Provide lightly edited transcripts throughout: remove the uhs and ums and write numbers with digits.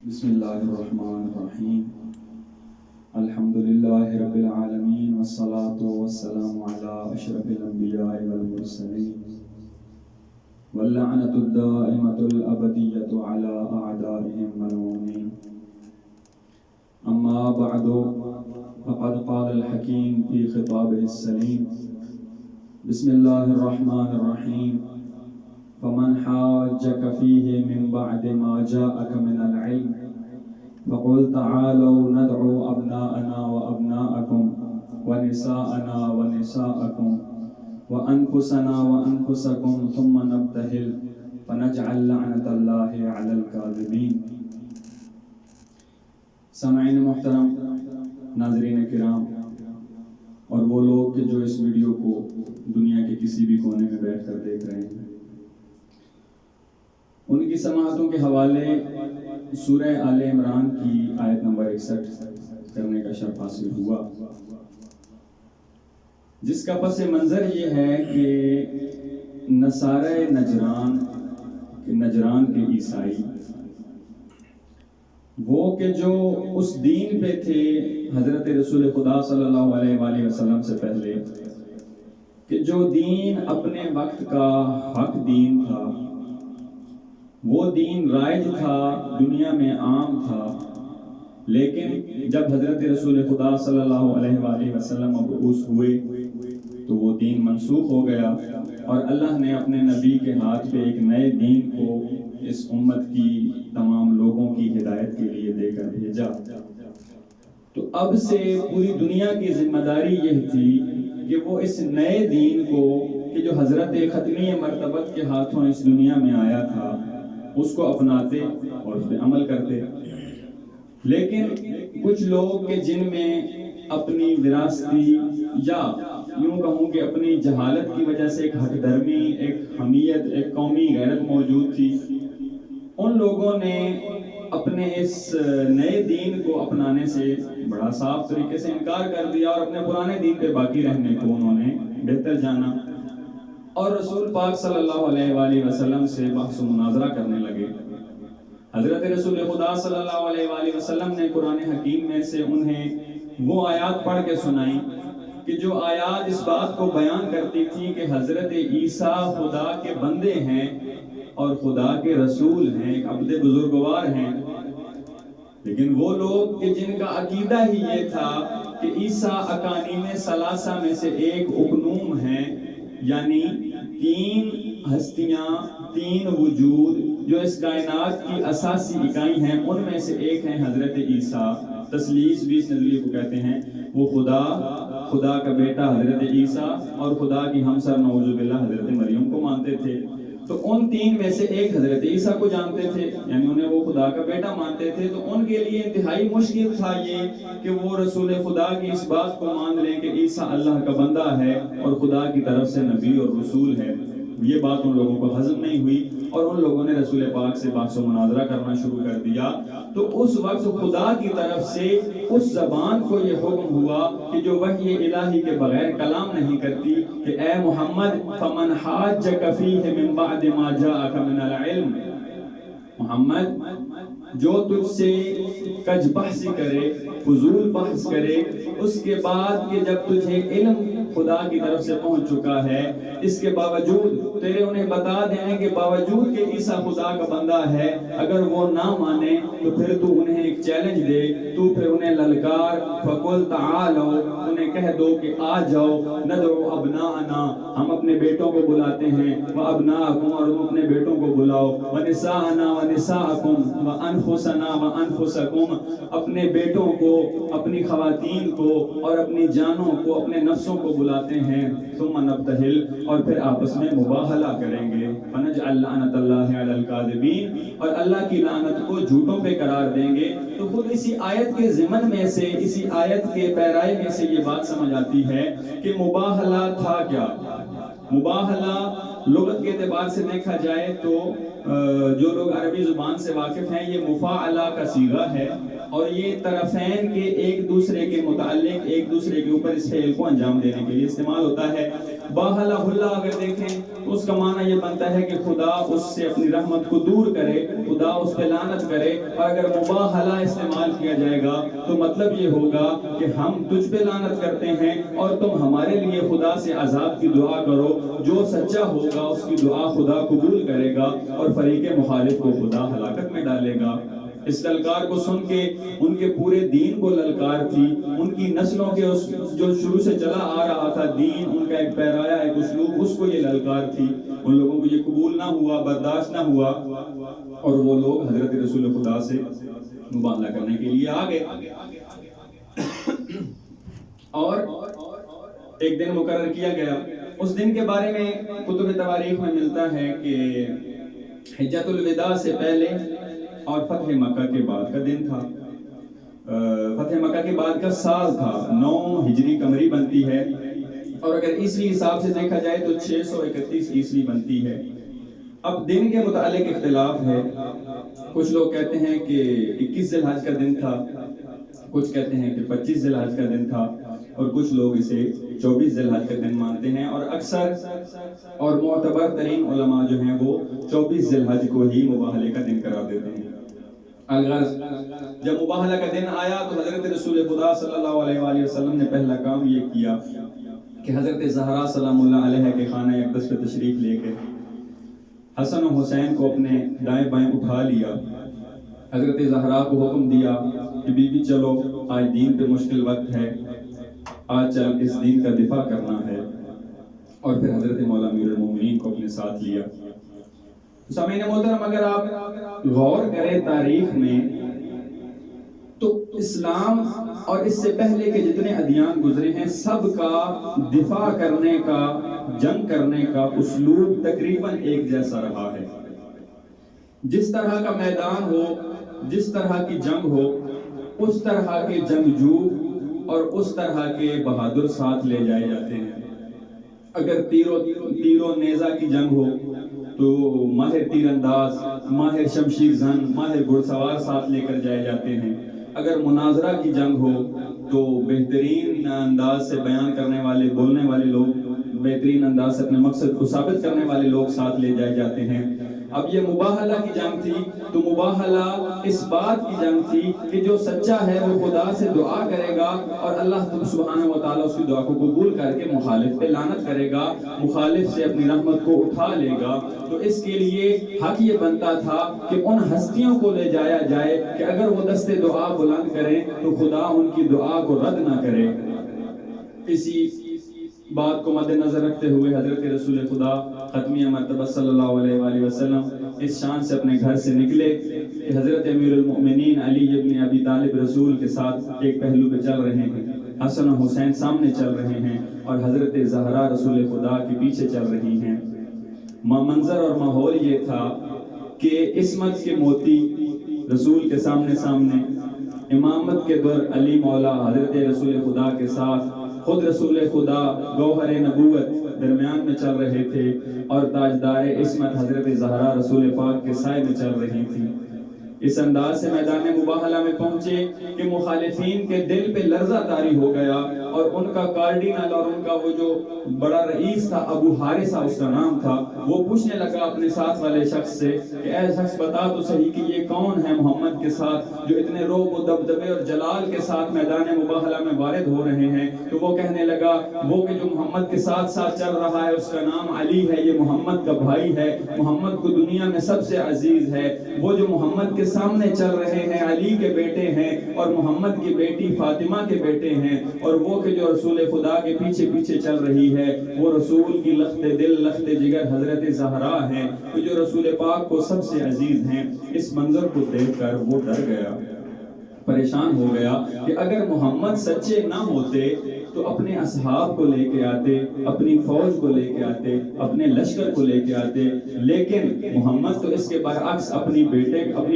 بسم اللہ الرحمن الرحیم الحمد للہ رب العالمین والصلاة والسلام علی اشرف الانبیاء والمرسلین واللعنة الدائمة الابدیة علی اعدائهم ملعونین اما بعد فقد قال الحکیم فی خطابه السلیم بسم اللہ الرحمن الرحیم فمن حاجك فيه من بعد ما جاءك من العلم فقل تعالوا ندعو أبناءنا وأبناءكم ونساءنا ونساءكم وأنفسنا وأنفسكم ثم نبتهل فنجعل لعنة الله على الكاذبين. سامعین محترم، ناظرین کرام اور وہ لوگ کہ جو اس ویڈیو کو دنیا کے کسی بھی کونے میں بیٹھ کر دیکھ رہے ہیں، ان کی سماعتوں کے حوالے سورہ آل عمران کی آیت نمبر 61 کرنے کا شرف حاصل ہوا، جس کا پس منظر یہ ہے کہ نصارہ نجران کے عیسائی، وہ کہ جو اس دین پہ تھے حضرت رسول خدا صلی اللہ علیہ وآلہ وسلم سے پہلے، کہ جو دین اپنے وقت کا حق دین تھا، وہ دین رائج تھا، دنیا میں عام تھا، لیکن جب حضرت رسول خدا صلی اللہ علیہ وآلہ وسلم مبعوث ہوئے تو وہ دین منسوخ ہو گیا، اور اللہ نے اپنے نبی کے ہاتھ پہ ایک نئے دین کو اس امت کی تمام لوگوں کی ہدایت کے لیے دے کر بھیجا۔ تو اب سے پوری دنیا کی ذمہ داری یہ تھی کہ وہ اس نئے دین کو کہ جو حضرت ختمی مرتبت کے ہاتھوں اس دنیا میں آیا تھا اس کو اپناتے اور اس پہ عمل کرتے، لیکن کچھ لوگ کہ جن میں اپنی وراثتی یا یوں کہوں کہ اپنی جہالت کی وجہ سے ایک ہٹ درمی، ایک حمیت، ایک قومی غیرت موجود تھی، ان لوگوں نے اپنے اس نئے دین کو اپنانے سے بڑا صاف طریقے سے انکار کر دیا اور اپنے پرانے دین پہ باقی رہنے کو انہوں نے بہتر جانا، اور رسول پاک صلی اللہ علیہ وآلہ وسلم سے بحث و مناظرہ کرنے لگے۔ حضرت رسول خدا صلی اللہ علیہ وآلہ وسلم نے قرآن حکیم میں سے انہیں وہ آیات پڑھ کے سنائی کہ جو آیات اس بات کو بیان کرتی تھی کہ حضرت عیسیٰ خدا کے بندے ہیں اور خدا کے رسول ہیں، ایک عبد بزرگوار ہیں، لیکن وہ لوگ کہ جن کا عقیدہ ہی یہ تھا کہ عیسیٰ اکانیم ثلاثہ میں سے ایک اکنوم ہیں، یعنی تین ہستیاں، تین وجود جو اس کائنات کی اساسی اکائی ہیں، ان میں سے ایک ہیں حضرت عیسیٰ، تثلیث بھی اس نظریے کو کہتے ہیں، وہ خدا کا بیٹا حضرت عیسیٰ اور خدا کی ہمسر نعوذ باللہ حضرت مریم کو مانتے تھے۔ تو ان تین میں سے ایک حضرت عیسیٰ کو جانتے تھے، یعنی انہیں وہ خدا کا بیٹا مانتے تھے، تو ان کے لیے انتہائی مشکل تھا یہ کہ وہ رسول خدا کی اس بات کو مان لیں کہ عیسیٰ اللہ کا بندہ ہے اور خدا کی طرف سے نبی اور رسول ہے۔ یہ بات ان لوگوں کو ہضم نہیں ہوئی اور ان لوگوں نے رسول پاک سے بحث و مناظرہ کرنا شروع کر دیا۔ تو اس وقت خدا کی طرف سے اس زبان کو یہ حکم ہوا کہ جو وحی الہی کے بغیر کلام نہیں کرتی کہ اے محمد فمن حاجک فیہ من بعد ما جاءک من العلم، محمد جو تجھ سے کج بحث کرے، فضول بحث کرے، اس کے بعد کہ جب تجھے علم خدا کی طرف سے پہنچ چکا ہے، اس کے باوجود تیرے انہیں بتا دینے کے باوجود کہ عیسیٰ خدا کا بندہ ہے، اگر وہ نہ مانے تو پھر تو انہیں ایک چیلنج دے، تو پھر انہیں للکار، فَقُلْ تَعَالَوْا، انہیں کہہ دو کہ آ جاؤ، نَدْعُ أَبْنَاءَنَا، ہم اپنے بیٹوں کو بلاتے ہیں، وَأَبْنَاءَكُمْ، اور تم اپنے بیٹوں کو بلاؤ، وَنِسَاءَنَا وَنِسَاءَكُمْ وَأَنفُسَنَا وَأَنفُسَكُمْ، اپنے بیٹوں کو، اپنی خواتین کو اور اپنی جانوں کو، اپنے نفسوں کو بلاتے ہیں، ثم نبتہل، اور پھر آپس میں مباہلہ کریں گے، فنجعل لعنت اللہ علی الکاذبین، اور اللہ کی لعنت کو جھوٹوں پہ قرار دیں گے۔ تو خود اسی آیت کے ضمن میں سے، اسی آیت کے پیرائی میں سے یہ بات سمجھ آتی ہے کہ مباہلہ تھا کیا۔ مباہلہ لغت کے اعتبار سے دیکھا جائے تو جو لوگ عربی زبان سے واقف ہیں، یہ مفاعلہ کا صیغہ ہے، اور یہ طرفین کے ایک دوسرے کے متعلق ایک دوسرے کے اوپر اس فعل کو انجام دینے کے لیے استعمال ہوتا ہے۔ باہلا ہلا اگر دیکھیں تو اس کا معنی یہ بنتا ہے کہ خدا اس سے اپنی رحمت کو دور کرے، خدا اس پہ لعنت کرے. اور اگر مباہلا استعمال کیا جائے گا تو مطلب یہ ہوگا کہ ہم تجھ پہ لعنت کرتے ہیں اور تم ہمارے لیے خدا سے عذاب کی دعا کرو. جو سچا ہوگا اس کی دعا خدا قبول کرے گا اور فریق مخالف کو خدا ہلاکت میں ڈالے گا. اس للکار کو سن کے ان کے پورے دین کو للکار تھی، ان کی نسلوں کے جو شروع سے چلا آ رہا تھا دین، ان کا ایک پیرایا ایک اسلوب، اس کو یہ للکار تھی. ان لوگوں کو یہ قبول نہ ہوا، برداشت نہ ہوا، اور وہ لوگ حضرت رسول خدا سے مباہلہ کرنے کے لیے آ گئے. اور ایک دن مقرر کیا گیا. اس دن کے بارے میں کتب تواریخ میں ملتا ہے کہ حجۃ الوداع سے پہلے اور فتح مکہ کے بعد کا دن تھا. فتح مکہ کے بعد کا سال تھا، 9 ہجری قمری بنتی ہے، اور اگر عیسوی حساب سے دیکھا جائے تو 631 عیسوی بنتی ہے. اب دن کے متعلق اختلاف ہے. کچھ لوگ کہتے ہیں کہ 21 ذی الحج کا دن تھا، کچھ کہتے ہیں کہ 25 ذی الحج کا دن تھا، اور کچھ لوگ اسے 24 ذی الحج کا دن مانتے ہیں. اور اکثر اور معتبر ترین علماء جو ہیں وہ 24 ذی الحج کو ہی مباہلے کا دن قرار دیتے ہیں. الغرض جب مباہلہ کا دن آیا تو حضرت رسول خدا صلی اللہ علیہ وآلہ وسلم نے پہلا کام یہ کیا کہ حضرت زہرا سلام اللہ علیہ کے خانہ اقدس پہ تشریف لے کے حسن و حسین کو اپنے دائیں بائیں اٹھا لیا. حضرت زہرا کو حکم دیا کہ بی بی چلو، آج دین پہ مشکل وقت ہے، آج چل اس دین کا دفاع کرنا ہے. اور پھر حضرت مولا امیر المومنین کو اپنے ساتھ لیا. سامعین محترم، اگر آپ غور کریں تاریخ میں تو اسلام اور اس سے پہلے کے جتنے ادیان گزرے ہیں سب کا دفاع کرنے کا، جنگ کرنے کا اسلوب تقریباً ایک جیسا رہا ہے. جس طرح کا میدان ہو، جس طرح کی جنگ ہو، اس طرح کے جنگجو اور اس طرح کے بہادر ساتھ لے جائے جاتے ہیں. اگر تیر و نیزہ کی جنگ ہو تو ماہر تیر انداز، ماہر شمشیر زن، ماہر گھڑ سوار ساتھ لے کر جائے جاتے ہیں. اگر مناظرہ کی جنگ ہو تو بہترین انداز سے بیان کرنے والے، بولنے والے لوگ، بہترین انداز سے اپنے مقصد کو ثابت کرنے والے لوگ ساتھ لے جائے جاتے ہیں. اب یہ مباہلہ کی جنگ تھی تو مباہلہ اس بات کی جنگ تھی کہ جو سچا ہے وہ خدا سے دعا کرے گا اور اللہ سبحانہ و تعالیٰ اس کی دعا کو قبول کر کے مخالف پہ لعنت کرے گا، مخالف سے اپنی رحمت کو اٹھا لے گا. تو اس کے لیے حق یہ بنتا تھا کہ ان ہستیوں کو لے جایا جائے کہ اگر وہ دست دعا بلند کریں تو خدا ان کی دعا کو رد نہ کرے. اسی بات کو مد نظر رکھتے ہوئے حضرت رسول خدا ختمیہ مرتبہ صلی اللہ علیہ وآلہ وسلم اس شان سے اپنے گھر سے نکلے کہ حضرت امیر المؤمنین علی ابن ابی طالب رسول کے ساتھ ایک پہلو پہ چل رہے ہیں، حسن و حسین سامنے چل رہے ہیں، اور حضرت زہرا رسول خدا کے پیچھے چل رہی ہیں. منظر اور ماحول یہ تھا کہ عصمت کے موتی رسول کے سامنے سامنے، امامت کے در علی مولا حضرت رسول خدا کے ساتھ، خود رسول خدا گوہر نبوت درمیان میں چل رہے تھے، اور تاجدار عصمت حضرت زہرا رسول پاک کے سائے میں چل رہی تھی. اس انداز سے میدان مباہلہ میں پہنچے کہ مخالفین کے دل پہ لرزہ طاری ہو گیا، اور ان کا کارڈینل اور ان کا وہ جو بڑا رئیس تھا، ابو حارثہ اس کا نام تھا، وہ پوچھنے لگا اپنے ساتھ والے شخص سے کہ اے شخص بتا تو صحیح کہ یہ کون ہے محمد کے ساتھ جو اتنے روب و دبدبے اور جلال کے ساتھ میدان مباہلہ میں وارد ہو رہے ہیں. تو وہ کہنے لگا وہ کہ جو محمد کے ساتھ ساتھ چل رہا ہے اس کا نام علی ہے، یہ محمد کا بھائی ہے، محمد کو دنیا میں سب سے عزیز ہے. وہ جو محمد کے سامنے چل رہے ہیں علی کے بیٹے ہیں اور محمد کی بیٹی فاطمہ کے بیٹے ہیں، اور وہ کہ جو رسول خدا کے پیچھے پیچھے چل رہی ہے وہ رسول کی لخت دل لخت جگر حضرت زہرا ہے، جو رسول پاک کو سب سے عزیز ہیں. اس منظر کو دیکھ کر وہ ڈر گیا، پریشان ہو گیا کہ اگر محمد سچے نہ ہوتے تو اپنے اصحاب کو لے کے آتے، اپنی فوج کو لے کے آتے، اپنے لشکر کو لے کے آتے، لیکن محمد تو اس کے برعکس اپنی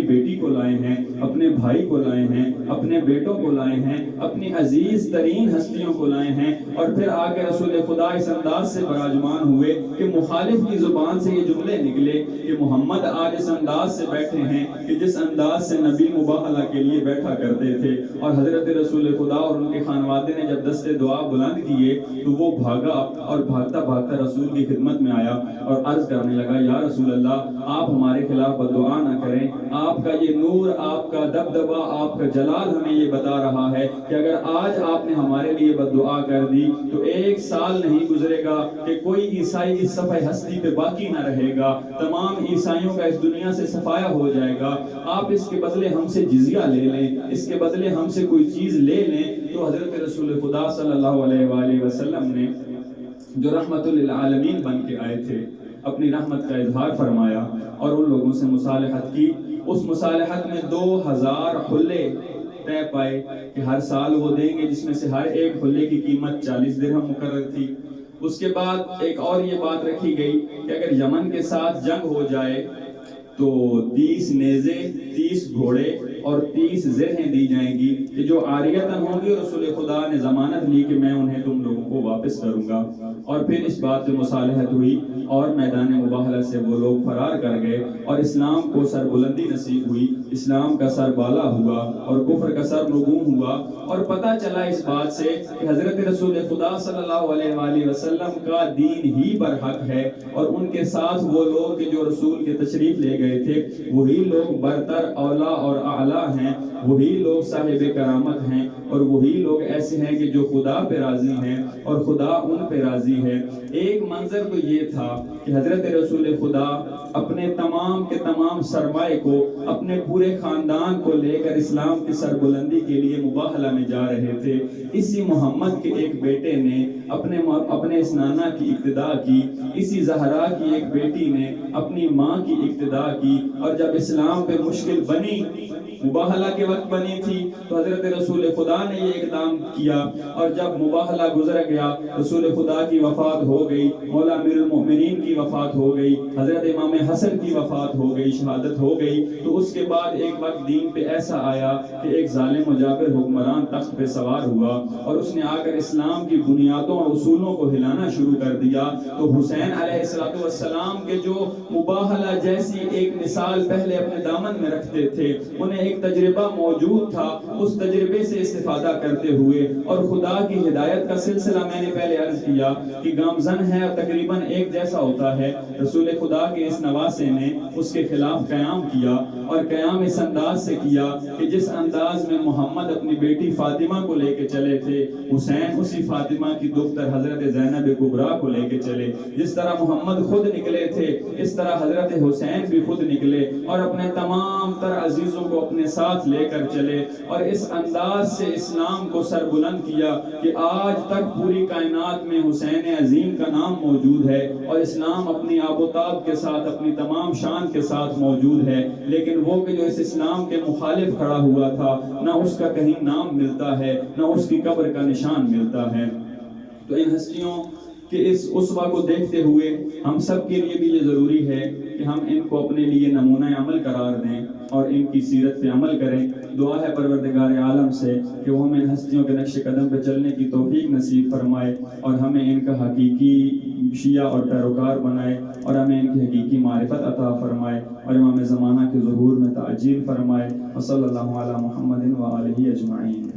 بیٹی کو لائے ہیں، اپنے بھائی کو لائے ہیں، اپنے بیٹوں کو لائے ہیں، اپنی عزیز ترین ہستیوں کو لائے ہیں. اور پھر آ کے رسول خدا اس انداز سے براجمان ہوئے کہ مخالف کی زبان سے یہ جملے نکلے کہ محمد آج اس انداز سے بیٹھے ہیں کہ جس انداز سے نبی مباہلہ کے لیے بیٹھا کرتے تھے، اور حضرت رسول خدا اور ان کے خانوادے نے جب دست دعا دعا بلند کیے تو وہ بھاگا اور بھاگتا بھاگتا رسول کی خدمت میں آیا اور عرض کرنے لگا یا رسول اللہ آپ ہمارے خلاف بددعا نہ کریں، آپ کا یہ نور، آپ کا دبدبہ، آپ کا جلال ہمیں یہ بتا رہا ہے کہ اگر آج آپ نے ہمارے لیے بددعا کر دی تو 1 سال نہیں گزرے گا کہ کوئی عیسائی اس صفحہ ہستی پہ باقی نہ رہے گا، تمام عیسائیوں کا اس دنیا سے صفایا ہو جائے گا، آپ اس کے بدلے ہم سے جزیہ لے لیں، اس کے بدلے ہم سے کوئی چیز لے لیں۔ تو حضرت رسول خدا صلی اللہ علیہ وآلہ وسلم نے جو رحمت للعالمین بن کے آئے تھے اپنی رحمت کا اظہار فرمایا اور ان لوگوں سے مصالحت کی۔ اس مصالحت میں 2000 حلے طے پائے کہ ہر سال وہ دیں گے، جس میں سے ہر ایک حلے کی قیمت 40 درہم مقرر تھی۔ اس کے بعد ایک اور یہ بات رکھی گئی کہ اگر یمن کے ساتھ جنگ ہو جائے تو 30 نیزے، 30 گھوڑے اور 30 زرہیں دی جائیں گی کہ جو عاریتاً ہوں گی، رسول خدا نے ضمانت لی کہ میں انہیں تم لوگوں کو واپس کروں گا۔ اور پھر اس بات پہ مصالحت ہوئی اور میدان مباہلہ سے وہ لوگ فرار کر گئے اور اسلام کو سربلندی نصیب ہوئی، اسلام کا سر بالا ہوا اور کفر کا سر نگوں ہوا۔ اور پتہ چلا اس بات سے کہ حضرت رسول خدا صلی اللہ علیہ وآلہ وسلم کا دین ہی برحق ہے، اور ان کے ساتھ وہ لوگ کہ جو رسول کے تشریف لے گئے تھے وہی لوگ برتر، اولا اور اعلیٰ ہیں، وہی لوگ صاحب کرامت ہیں، اور وہی لوگ ایسے ہیں کہ جو خدا پہ راضی ہیں اور خدا ان پہ راضی ہے۔ ایک منظر تو یہ تھا کہ حضرت رسول خدا اپنے تمام کے تمام سرمائے کو، اپنے پورے خاندان کو لے کر اسلام کی سربلندی کے لیے مباہلہ میں جا رہے تھے۔ اسی محمد کے ایک بیٹے نے اپنے اس نانا کی اقتداء کی، اسی زہرا کی ایک بیٹی نے اپنی ماں کی اقتداء کی، اور جب اسلام پہ مشکل بنی، مباہلہ کے وقت بنی تھی، تو حضرت رسول خدا نے یہ اقدام کیا، اور جب مباہلہ گزر گیا، رسول خدا کی وفات ہو گئی، مولا امیر المؤمنین کی وفات ہو گئی، حضرت امام حسن کی وفات ہو گئی، شہادت ہو گئی، تو اس کے بعد ایک وقت دین پہ ایسا آیا کہ ایک ظالم و جابر حکمران تخت پہ سوار ہوا اور اس نے آ کر اسلام کی بنیادوں اور اصولوں کو ہلانا شروع کر دیا۔ تو حسین علیہ السلام کے جو مباہلہ جیسی ایک مثال پہلے اپنے دامن میں رکھتے تھے، انہیں ایک تجربہ موجود تھا، اس تجربے سے استفادہ کرتے ہوئے اور خدا کی ہدایت کا سلسلہ میں نے پہلے عرض کیا کہ گامزن ہے اور تقریباً ایک جیسا ہوتا ہے۔ رسول خدا کے اس نواسے نے اس کے خلاف قیام کیا، اور قیام اس انداز سے کیا کہ جس انداز میں محمد اپنی بیٹی فاطمہ کو لے کے چلے تھے، حسین اسی فاطمہ کی دختر حضرت زینب کبریٰ کو لے کے چلے۔ جس طرح محمد خود نکلے تھے، اس طرح حضرت حسین بھی خود نکلے اور اپنے تمام تر عزیزوں کو اپنے ساتھ لے کر چلے، اور اس انداز سے اسلام کو سربلند کیا کہ آج تک پوری کائنات میں حسین عظیم کا نام موجود ہے، اور اسلام اپنی آب و تاب کے ساتھ، اپنی تمام شان کے ساتھ موجود ہے۔ لیکن وہ کہ جو اس اسلام کے مخالف کھڑا ہوا تھا، نہ اس کا کہیں نام ملتا ہے، نہ اس کی قبر کا نشان ملتا ہے۔ تو ان ہستیوں کہ اس اسوہ کو دیکھتے ہوئے ہم سب کے لیے بھی یہ ضروری ہے کہ ہم ان کو اپنے لیے نمونہ عمل قرار دیں اور ان کی سیرت پہ عمل کریں۔ دعا ہے پروردگار عالم سے کہ وہ ہمیں ان ہستیوں کے نقش قدم پہ چلنے کی توفیق نصیب فرمائے، اور ہمیں ان کا حقیقی شیعہ اور پیروکار بنائے، اور ہمیں ان کی حقیقی معرفت عطا فرمائے، اور امام زمانہ کے ظہور میں تعجیل فرمائے۔ وصلی اللہ علی محمد و آلہ اجمعین۔